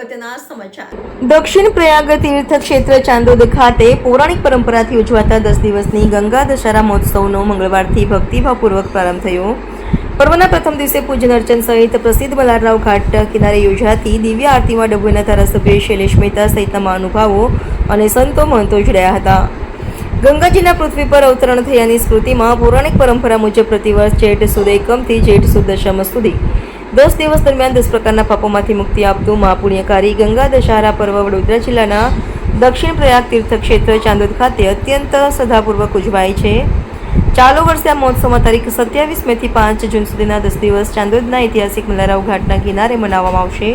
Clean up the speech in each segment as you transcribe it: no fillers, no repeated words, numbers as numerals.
અગત્યના સમાચાર દક્ષિણ પ્રયાગ તીર્થ ક્ષેત્ર ચાંદોદ ખાતે પૌરાણિક પરંપરાથી ઉજવાતા 10 દિવસની ગંગા દશહરા મહોત્સવનો મંગળવારથી ભક્તિભાવપૂર્વક પ્રારંભ થયો। પર્વના પ્રથમ દિવસે પૂજન અર્ચન સહિત પ્રસિદ્ધ મલ્હારરાવ ઘાટ કિનારે યોજાતી દિવ્ય આરતીમાં ડભોઈના ધારાસભ્ય શૈલેષ મહેતા સહિતના મહાનુભાવો અને સંતો મહંતો જોડાયા હતા। ગંગાજીના પૃથ્વી પર અવતરણ થયાની સ્મૃતિમાં પૌરાણિક પરંપરા મુજબ પ્રતિવર્ષ જેઠ સુદ એકમથી જેઠ સુદ દશમ સુધી 10 દિવસ દરમિયાન 10 પ્રકારના પાપોમાંથી મુક્તિ આપતું મહાપુણ્યકારી ગંગા દશહરા પર્વ વડોદરા જિલ્લાના દક્ષિણ પ્રયાગ તીર્થ ક્ષેત્ર ચાંદોદ ખાતે અત્યંત શ્રદ્ધાપૂર્વક ઉજવાય છે। ચાલુ વર્ષે આ મહોત્સવમાં તારીખ 27 મેથી 5 જૂન સુધીના 10 દિવસ ચાંદોદના ઐતિહાસિક મલ્હારરાવ ઘાટના કિનારે મનાવવામાં આવશે।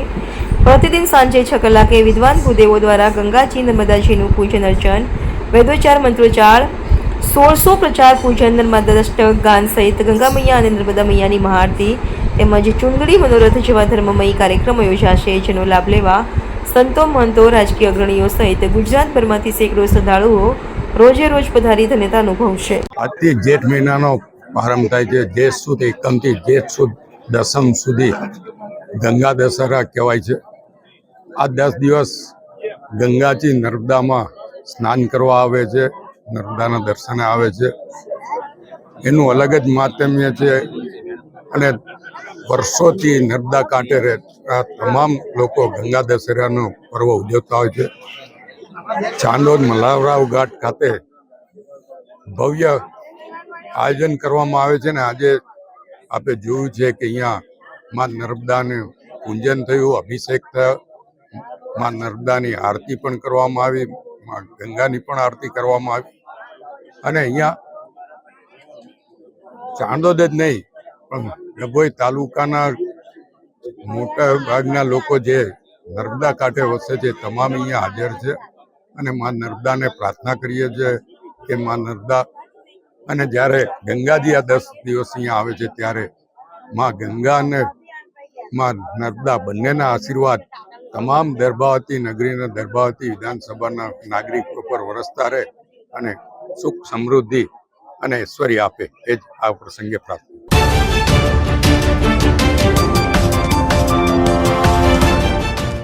પ્રતિદિન સાંજે 6 કલાકે વિદ્વાન ભૂદેવો દ્વારા ગંગાજી નર્મદાજીનું પૂજન અર્ચન, વેદોચ્ચાર, મંત્રોચ્ચાર, 1600 પ્રચાર પૂજન, નર્મદાષ્ટક ગાન સહિત ગંગા મૈયા અને નર્મદા મૈયાની મહાઆરતી તેમજ ચુંદડી મનોરથ જેવા ધર્મમયી કાર્યક્રમો યોજાશે, જેનો લાભ લેવા સંતો મહંતો, રાજકીય અગ્રણીઓ સહિત ગુજરાતભરમાંથી સેંકડો શ્રદ્ધાળુઓ રોજે રોજ પધારી ધન્યતા અનુભવશે। આજથી જેઠ મહિનાનો પ્રારંભ થાય છે। જેઠ સુદ એકમથી જેઠ સુદ દસમ સુધી ગંગા દશહરા કહેવાય છે। આ 10 દિવસ ગંગાજી નર્મદામાં સ્નાન કરવા આવે છે, નર્મદાના દર્શને આવે છે। એનું અલગ જ મહાત્મ્ય છે અને વર્ષોથી નર્મદા કાંઠે રહેતા તમામ લોકો ગંગા દશહરાનો પર્વ ઉજવતા હોય છે। ચાંદોદ મલ્હારરાવ ઘાટ ખાતે ભવ્ય આયોજન કરવામાં આવે છે ને આજે આપણે જોયું છે કે અહીંયા માં નર્મદાનું પૂજન થયું, અભિષેક થયો, માં નર્મદાની આરતી પણ કરવામાં આવી, માં ગંગાની પણ આરતી કરવામાં આવી અને અહીંયા ચાંદોદ જ નહીં પણ ડભોઈ તાલુકાના મોટા ભાગના લોકો જે નર્મદા કાંઠે વસે છે તમામ અહીંયા હાજર છે અને માં નર્મદાને પ્રાર્થના કરીએ છીએ કે માં નર્મદા અને જ્યારે ગંગાજી આ 10 દિવસ અહીંયા આવે છે ત્યારે માં ગંગા અને માં નર્મદા બંનેના આશીર્વાદ તમામ દર્ભાવતી નગરીના દર્ભાવતી વિધાનસભાના નાગરિકો પર વરસતા રહે અને સુખ સમૃદ્ધિ અને ઐશ્વર્ય આપે, એ જ આ પ્રસંગે પ્રાર્થના।